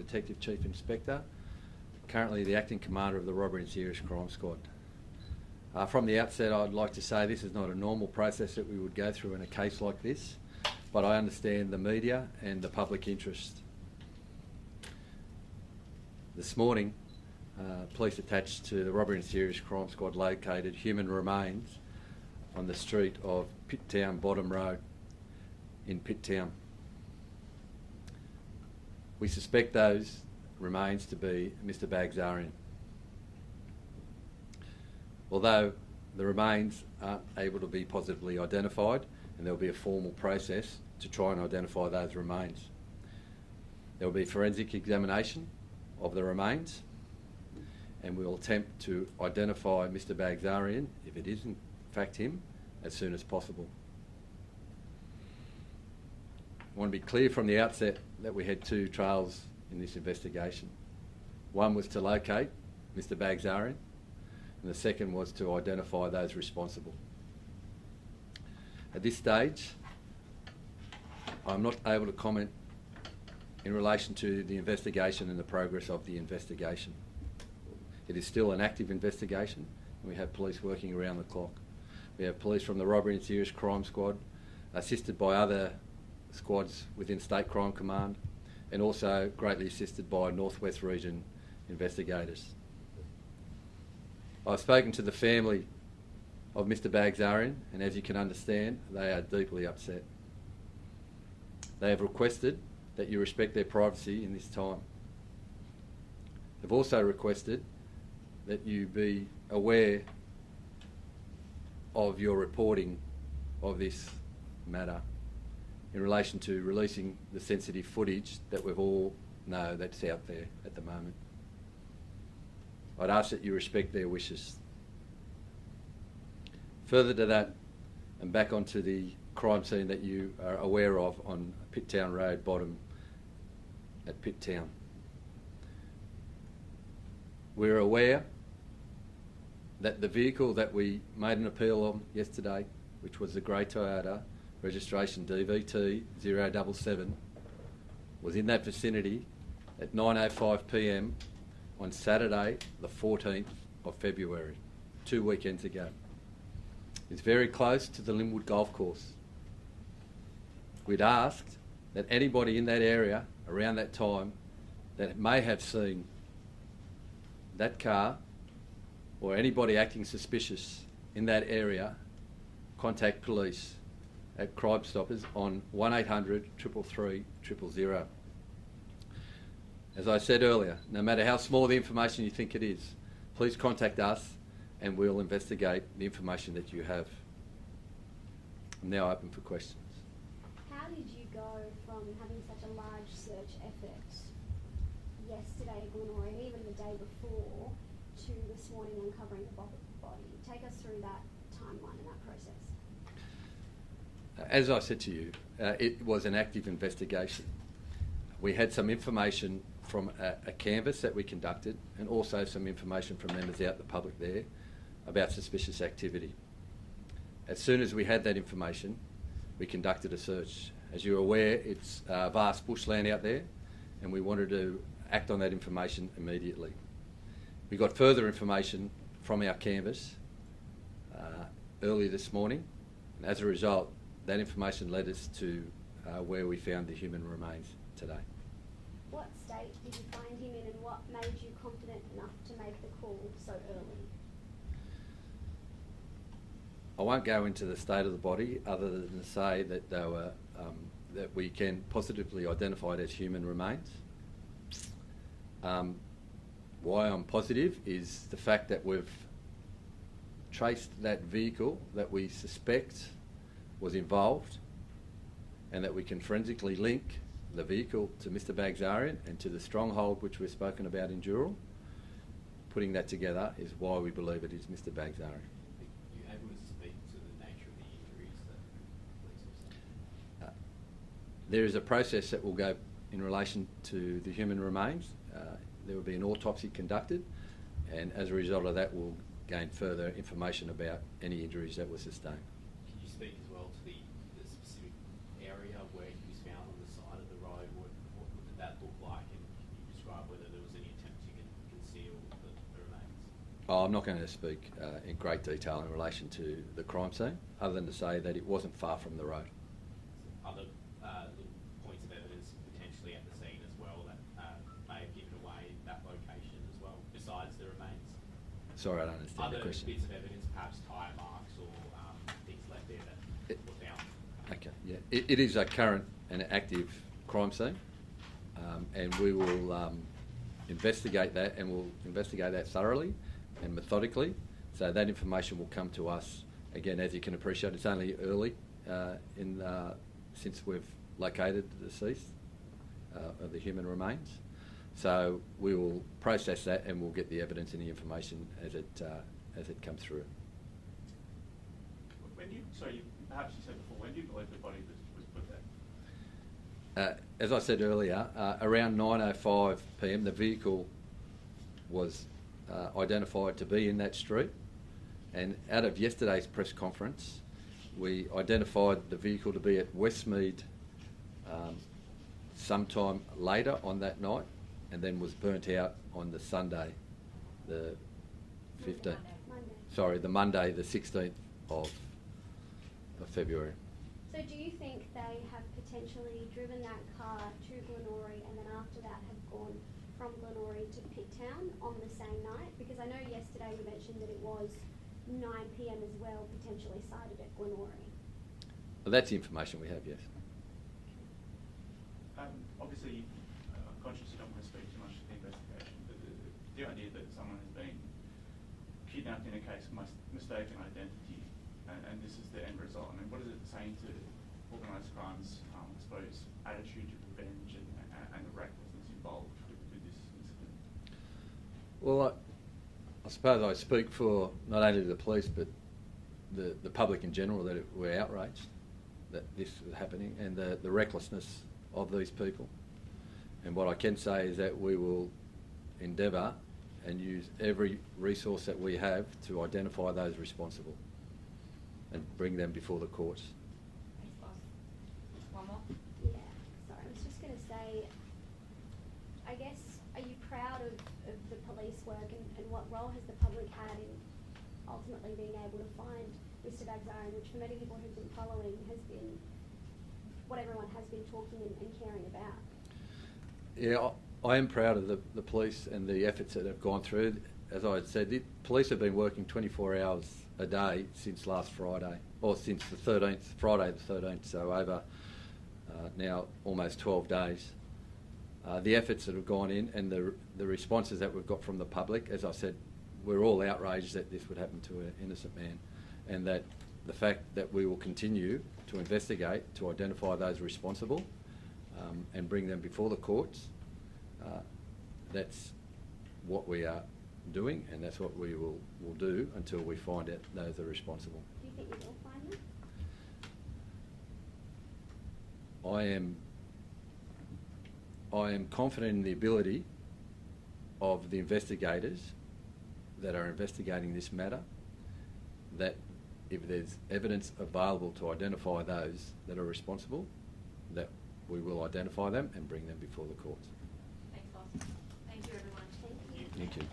Detective Chief Inspector, currently the Acting Commander of the Robbery and Serious Crime Squad. From the outset, I'd like to say this is not a normal process that we would go through in a case like this, but I understand the media and the public interest. This morning, police attached to the Robbery and Serious Crime Squad located human remains on the street of Pittown Bottom Road in Pittown. We suspect those remains to be Mr. Baghsarian. Although the remains aren't able to be positively identified, and there will be a formal process to try and identify those remains. There will be forensic examination of the remains, and we will attempt to identify Mr. Baghsarian, if it is in fact him, as soon as possible. I want to be clear from the outset that we had two trials in this investigation. One was to locate Mr. Baghsarian, and the second was to identify those responsible. At this stage, I'm not able to comment in relation to the investigation and the progress of the investigation. It is still an active investigation, and we have police working around the clock. We have police from the Robbery and Serious Crime Squad, assisted by other squads within State Crime Command, and also greatly assisted by North West Region investigators. I've spoken to the family of Mr. Baghsarian, and as you can understand, they are deeply upset. They have requested that you respect their privacy in this time. They've also requested that you be aware of your reporting of this matter in relation to releasing the sensitive footage that we've all know that's out there at the moment. I'd ask that you respect their wishes. Further to that, and back onto the crime scene that you are aware of on Pittown Road bottom at Pittown. We're aware that the vehicle that we made an appeal on yesterday, which was the grey Toyota, registration DVT 077, was in that vicinity at 9:05 p.m. on Saturday the 14th of February, 2 weekends ago. It's very close to the Linwood Golf Course. We'd asked that anybody in that area around that time that may have seen that car or anybody acting suspicious in that area contact police at Crime Stoppers on 1800 333 000. As I said earlier, no matter how small the information you think it is, please contact us and we'll investigate the information that you have. I'm now open for questions. How did you go from having such a large search effort yesterday at North Ryde, even the day before, to this morning uncovering the body? Take us through that timeline and that process. As I said to you, it was an active investigation. We had some information from a canvass that we conducted, and also some information from members out in the public there about suspicious activity. As soon as we had that information, we conducted a search. As you're aware, it's vast bushland out there, and we wanted to act on that information immediately. We got further information from our canvass earlier this morning, and as a result, that information led us to where we found the human remains today. What state did you find him in, and what made you confident enough to make the call so early? I won't go into the state of the body other than to say that they were that we can positively identify it as human remains. Why I'm positive is the fact that we've traced that vehicle that we suspect was involved, and that we can forensically link the vehicle to Mr. Baghsarian and to the stronghold which we've spoken about in Dural. Putting that together is why we believe it is Mr. Baghsarian. Are you able to speak to the nature of the injuries that police have seen? There is a process that will go in relation to the human remains. There will be an autopsy conducted, and as a result of that we'll gain further information about any injuries that were sustained. Can you speak as well to the specific area where he was found on the side of the road? What did that look like, and can you describe Oh, I'm not going to speak in great detail in relation to the crime scene, other than to say that it wasn't far from the road. Other little points of evidence potentially at the scene as well that may have given away that location as well, besides the remains? Sorry, I don't understand the question. Other bits of evidence, perhaps tyre marks or things left there that were found? Okay, yeah. It is a current and active crime scene, and we will investigate that, and we'll investigate that thoroughly and methodically. So that information will come to us. Again, as you can appreciate, it's only early since we've located the deceased of the human remains. So we will process that, and we'll get the evidence and the information as it comes through. Perhaps you said before, when do you believe the body was put there? As I said earlier, around 9:05 p.m, the vehicle was identified to be in that street, and out of yesterday's press conference, we identified the vehicle to be at Westmead sometime later on that night, and then was burnt out on the Sunday, the 15th. Sorry, the Monday, the 16th of February. So do you think they have potentially driven that car to Glenorrhy and then after that have gone from Glenorrhy to Pittown on the same night? Because I know yesterday you mentioned that it was 9 p.m. as well, potentially sighted at Glenorrhy. Well, that's the information we have, yes. Obviously, I'm conscious you don't want to speak too much to the investigation, but the idea that someone has been kidnapped in a case of mistaken identity, and this is the end result. I mean, what is it saying to organised crime's, I suppose, attitude to revenge and the recklessness involved with this incident? Well, I suppose I speak for not only the police but the public in general that we're outraged that this was happening, and the recklessness of these people. And what I can say is that we will endeavour and use every resource that we have to identify those responsible and bring them before the courts. Thanks, boss. One more? Yeah, sorry, I was just going to say, I guess, are you proud of the police work and what role has the public had in ultimately being able to find Mr. Baghsarian, which for many people who've been following has been what everyone has been talking and caring about? Yeah, I am proud of the police and the efforts that have gone through. As I had said, the police have been working 24 hours a day since last Friday, or since the 13th, Friday the 13th, so over now almost 12 days. The efforts that have gone in and the responses that we've got from the public, as I said, we're all outraged that this would happen to an innocent man, and that the fact that we will continue to investigate to identify those responsible and bring them before the courts. That's what we are doing, and that's what we will do until we find out those are responsible. Do you think you will find them? I am confident in the ability of the investigators that are investigating this matter, that if there's evidence available to identify those that are responsible, that we will identify them and bring them before the courts. Thanks, boss. Thank you, everyone. Thank you. Thank you.